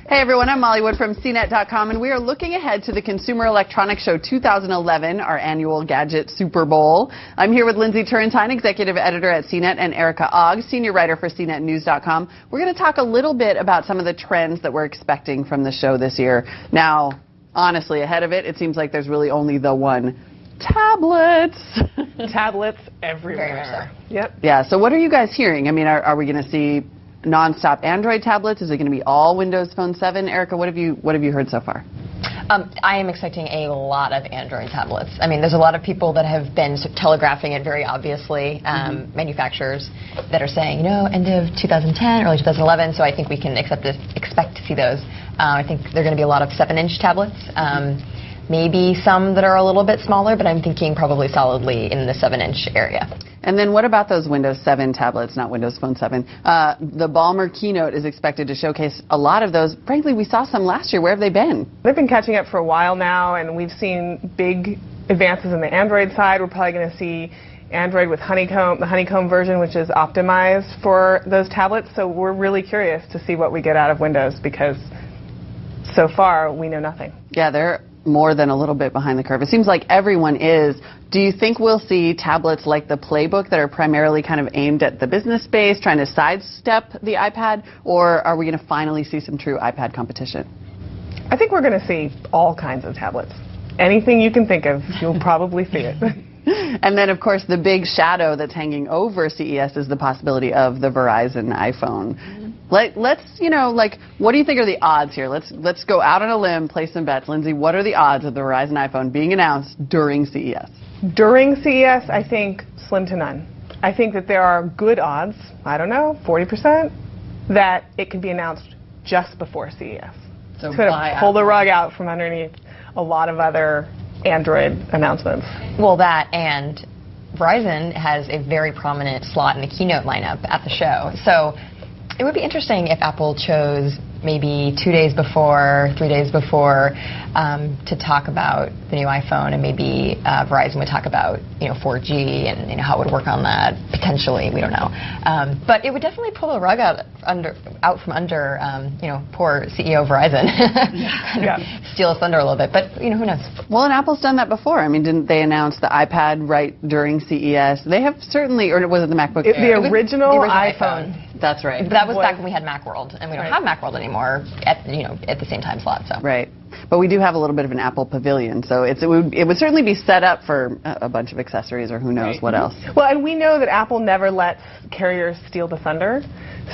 Hey everyone, I'm Molly Wood from CNET.com, and we are looking ahead to the Consumer Electronics Show 2011, our annual gadget Super Bowl. I'm here with Lindsay Turrentine, executive editor at CNET, and Erica Ogg, senior writer for CNETnews.com. We're going to talk a little bit about some of the trends that we're expecting from the show this year. Now, honestly, ahead of it, it seems like there's really only the one: tablets. Tablets everywhere. Very much so. Yep. Yeah, so what are you guys hearing? I mean, are we going to see non-stop Android tablets? Is it going to be all Windows Phone 7? Erica, what have you heard so far? I am expecting a lot of Android tablets. I mean, there's a lot of people that have been telegraphing it very obviously, manufacturers that are saying, you know, end of 2010, early 2011, so I think we can expect to see those. I think there are going to be a lot of 7-inch tablets. Maybe some that are a little bit smaller, but I'm thinking probably solidly in the 7-inch area. And then what about those Windows 7 tablets, not Windows Phone 7? The Ballmer keynote is expected to showcase a lot of those. Frankly, we saw some last year. Where have they been? They've been catching up for a while now, and we've seen big advances in the Android side. We're probably going to see Android with Honeycomb, the Honeycomb version, which is optimized for those tablets. So we're really curious to see what we get out of Windows, because so far we know nothing. Yeah, they're more than a little bit behind the curve. It seems like everyone is. Do you think we'll see tablets like the Playbook that are primarily kind of aimed at the business space, trying to sidestep the iPad, or are we going to finally see some true iPad competition? I think we're going to see all kinds of tablets. Anything you can think of, you'll probably see it. And then, of course, the big shadow that's hanging over CES is the possibility of the Verizon iPhone. Let's, you know, like, what do you think are the odds here? Let's go out on a limb, play some bets. Lindsay, what are the odds of the Verizon iPhone being announced during CES? During CES, I think slim to none. I think that there are good odds, I don't know, 40%, that it could be announced just before CES. So sort of pull the rug out from underneath a lot of other Android announcements. Well, that and Verizon has a very prominent slot in the keynote lineup at the show. So it would be interesting if Apple chose maybe 2 days before, 3 days before to talk about the new iPhone, and maybe Verizon would talk about, you know, 4G and, you know, how it would work on that potentially. We don't know, but it would definitely pull the rug out from under, you know, poor CEO Verizon. Steal his thunder a little bit, but you know, who knows? Well, and Apple's done that before. I mean, didn't they announce the iPad right during CES? They have certainly, or was it the MacBook Air? The original iPhone. That's right. But that was back when we had Macworld, and we don't have Macworld anymore at the same time slot. So right, but we do have a little bit of an Apple pavilion, so it would certainly be set up for a bunch of accessories or who knows what else. Well, and we know that Apple never lets carriers steal the thunder,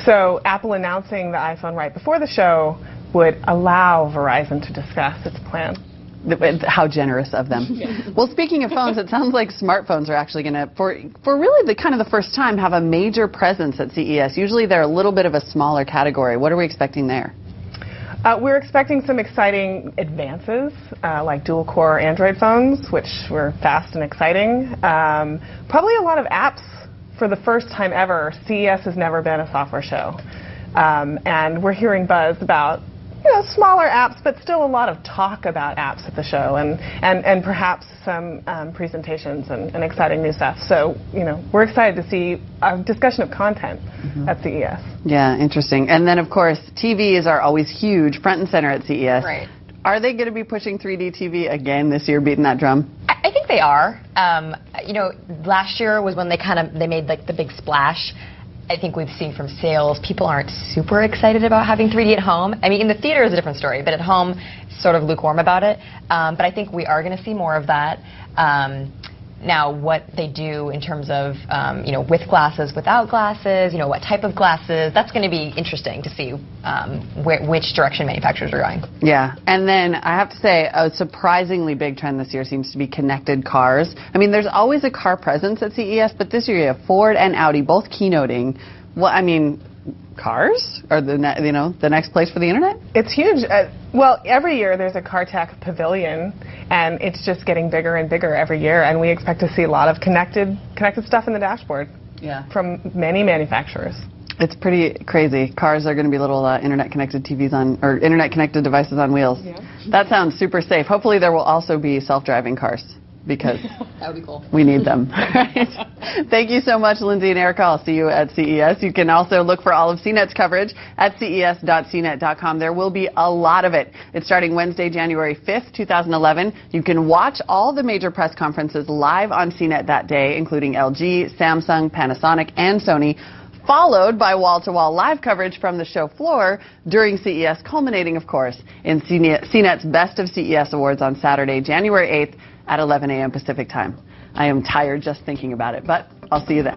so Apple announcing the iPhone right before the show would allow Verizon to discuss its plan. How generous of them. Well, speaking of phones, it sounds like smartphones are actually going to, for really the kind of the first time, have a major presence at CES. Usually they're a little bit of a smaller category. What are we expecting there? We're expecting some exciting advances, like dual-core Android phones, which were fast and exciting. Probably a lot of apps for the first time ever. CES has never been a software show. And we're hearing buzz about, you know, smaller apps, but still a lot of talk about apps at the show, and perhaps some presentations and exciting new stuff. So, you know, we're excited to see a discussion of content at CES. Yeah, interesting. And then, of course, TVs are always huge, front and center at CES. Right. Are they going to be pushing 3D TV again this year, beating that drum? I think they are. You know, last year was when they made like the big splash. I think we've seen from sales, people aren't super excited about having 3D at home. I mean, in the theater is a different story, but at home, sort of lukewarm about it. But I think we are going to see more of that. Now, what they do in terms of, you know, with glasses, without glasses, you know, what type of glasses, that's going to be interesting to see which direction manufacturers are going. Yeah, and then I have to say, a surprisingly big trend this year seems to be connected cars. I mean, there's always a car presence at CES, but this year you have Ford and Audi both keynoting. Well, I mean, cars are the next place for the internet? It's huge. Well, every year there's a car tech pavilion, and it's just getting bigger and bigger every year, and we expect to see a lot of connected stuff in the dashboard from many manufacturers. It's pretty crazy. Cars are going to be little internet-connected TVs on, or internet-connected devices on wheels. Yeah. That sounds super safe. Hopefully there will also be self-driving cars. because that would be cool. We need them. Right. Thank you so much, Lindsay and Erica. I'll see you at CES. You can also look for all of CNET's coverage at ces.cnet.com. There will be a lot of it. It's starting Wednesday, January 5th, 2011. You can watch all the major press conferences live on CNET that day, including LG, Samsung, Panasonic, and Sony, followed by wall-to-wall live coverage from the show floor during CES, culminating, of course, in CNET's Best of CES Awards on Saturday, January 8th at 11 a.m. Pacific Time. I am tired just thinking about it, but I'll see you then.